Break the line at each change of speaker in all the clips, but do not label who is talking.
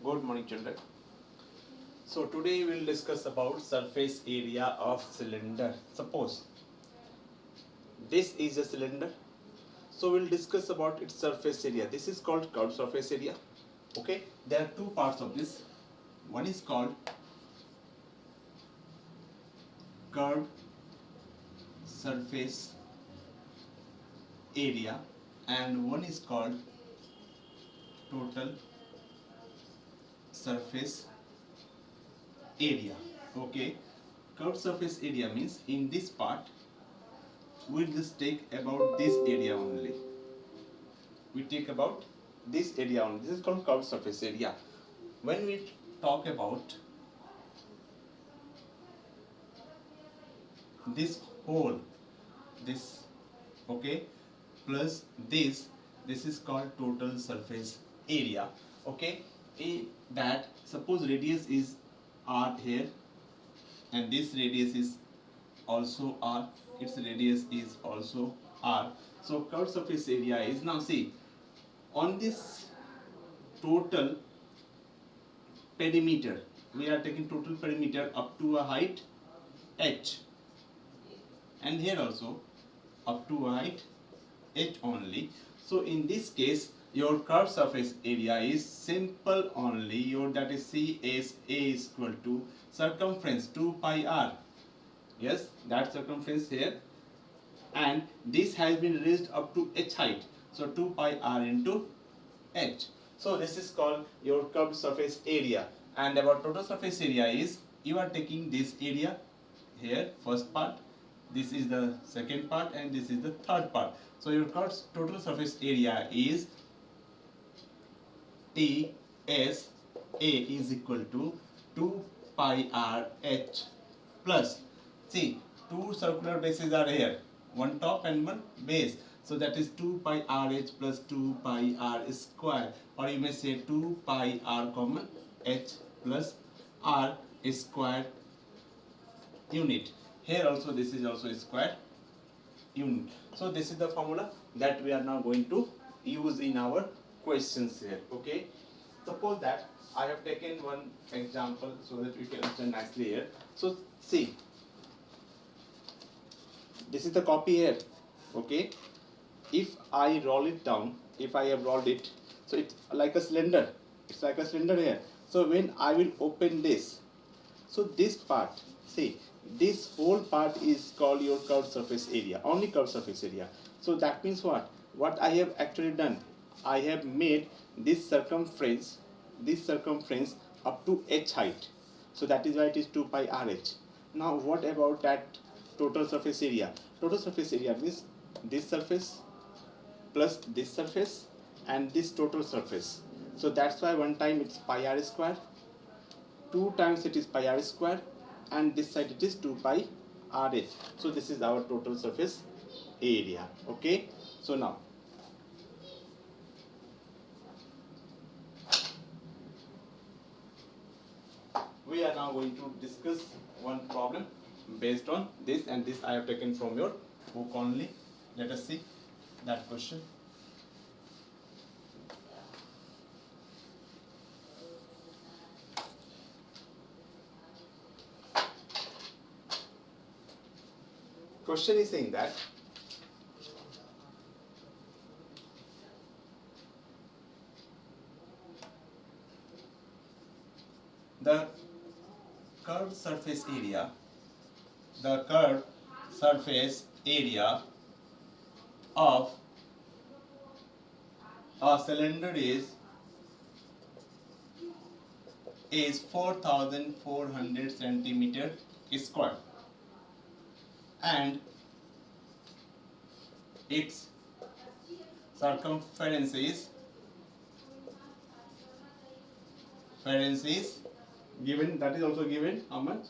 Good morning, children. So today we will discuss about surface area of cylinder. Suppose this is a cylinder. So we'll discuss about its surface area. This is called curved surface area. Okay. There are two parts of this. One is called curved surface area and one is called total surface area. Okay. Curved surface area means in this part we'll just take about this area only. We take about this area only. This is called curved surface area. When we talk about this whole, this, okay, plus this is called total surface area. Okay, that suppose radius is r here, and this radius is also r. Its radius is also r. So curved surface area is, now see, on this total perimeter, we are taking total perimeter up to a height h, and here also up to a height h only. So in this case your curved surface area is simple only, your that is C S A is equal to circumference 2 pi r. Yes, that circumference here, and this has been raised up to h height, so 2 pi r into h. So this is called your curved surface area. And about total surface area is, you are taking this area here, first part, this is the second part, and this is the third part. So your curved total surface area is T S A is equal to 2 pi r h plus, see, two circular bases are here, one top and one base. So that is 2 pi r h plus 2 pi r square, or you may say 2 pi r common h plus r square unit. Here also this is also square unit. So this is the formula that we are now going to use in our questions here. Okay. Suppose that I have taken one example so that we can understand nicely here. So see, this is the copy here. Okay. If I roll it down, if I have rolled it, so it's like a cylinder. It's like a cylinder here. So when I will open this, so this part, see, this whole part is called your curved surface area, only curved surface area. So that means what? What I have actually done, I have made this circumference up to h height. So that is why it is 2 pi rh. Now what about that total surface area? Total surface area means this surface plus this surface and this total surface. So that's why one time it's pi r square, two times it is pi r square, and this side it is 2 pi rh. So this is our total surface area. Okay. So now we are now going to discuss one problem based on this, and this I have taken from your book only. Let us see that question. Question is saying that the curved surface area of a cylinder is 4400 centimeter square, and its circumference is given, that is also given, how much?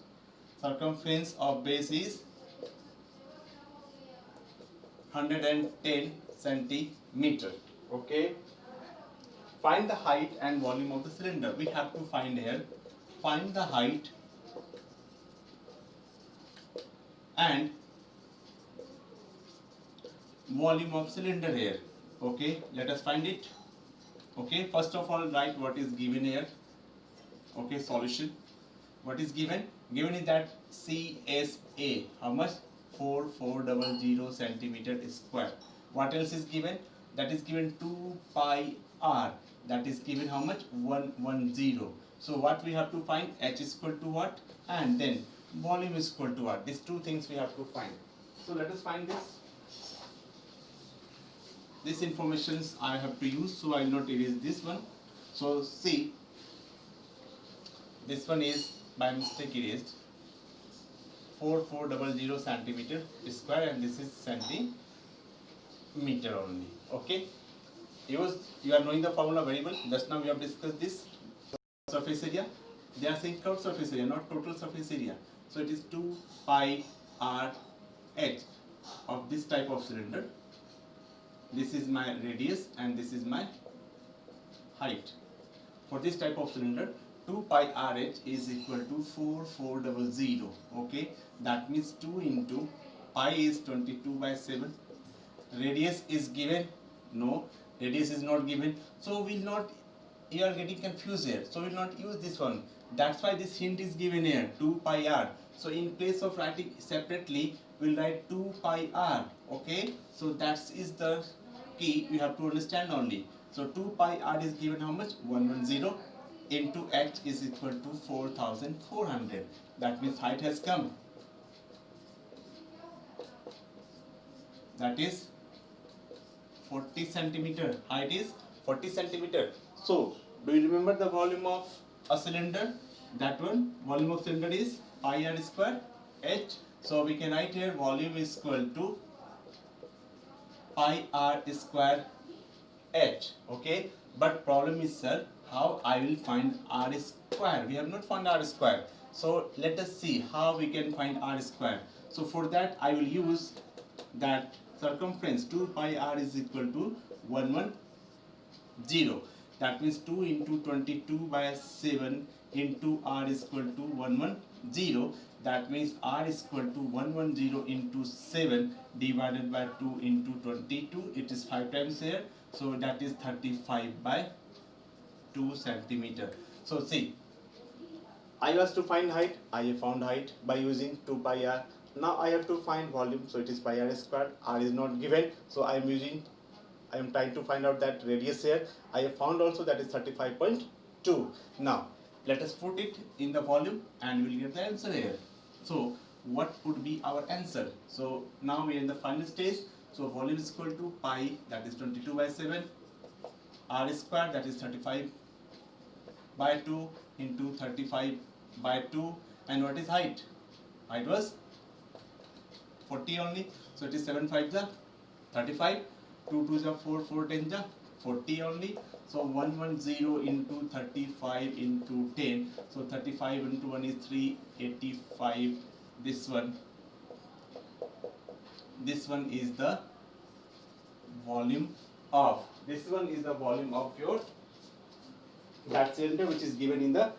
Circumference of base is 110 centimeter. Okay. Find the height and volume of the cylinder. We have to find here, find the height and volume of cylinder here. Okay, let us find it. Okay, first of all write what is given here. Okay, solution. What is given? Given is that CSA, how much? 4400 centimeter square. What else is given? That is given 2 pi r. That is given how much? 110. So what we have to find? H is equal to what? And then volume is equal to what? These two things we have to find. So let us find this. This informations I have to use, so I will not erase this one. So see, this one is by mistake erased. 4400 centimeter square, and this is centimeter only. Okay, you are knowing the formula very well. Just now we have discussed this surface area. They are saying curved surface area, not total surface area. So it is 2 pi r h of this type of cylinder. This is my radius and this is my height. For this type of cylinder, 2 pi RH is equal to 4400. Okay, that means 2 into pi is 22 by 7. Radius is given? No, radius is not given. So we'll not, you are getting confused here. So we'll not use this one. That's why this hint is given here, 2 pi r. So in place of writing separately, we'll write 2 pi r. Okay, so that is the key you have to understand only. So 2 pi r is given how much? 110 into h is equal to 4400. That means height has come. That is 40 centimeter. Height is 40 centimeter. So do you remember the volume of a cylinder? That one, volume of cylinder is pi r square h. So we can write here volume is equal to pi r square h. Okay, but problem is, sir, how I will find r square? We have not found r square. So let us see how we can find r square. So for that I will use that circumference. 2 pi r is equal to 110. That means 2 into 22 by 7 into r is equal to 110. That means r is equal to 110 into 7 divided by 2 into 22. It is 5 times here. So that is 35 by 2 centimeter. So see, I was to find height. I have found height by using 2 pi r. Now I have to find volume. So it is pi r squared. R is not given. So I am trying to find out that radius here. I have found also that is 35.2. Now let us put it in the volume and we will get the answer here. So what would be our answer? So now we are in the final stage. So volume is equal to pi, that is 22 by 7, r square, that is 35 by 2 into 35 by 2, and what is height? Height was 40 only. So it is 7 5 the 35, 2 2 the 4, 4 10 the 40 only. So 110 into 35 into 10. So 35 into 1 is 385. This one is the volume of, your that cylinder which is given in the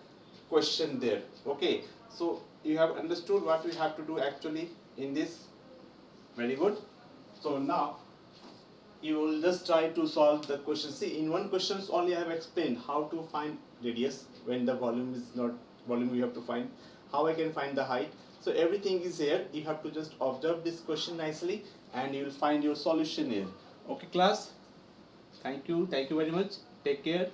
question there. Okay, so you have understood what we have to do actually in this. Very good. So now you will just try to solve the question. See, in one questions only I have explained how to find radius when the volume is not volume. You have to find how I can find the height. So everything is here. You have to just observe this question nicely and you will find your solution here. Okay class, thank you very much, take care.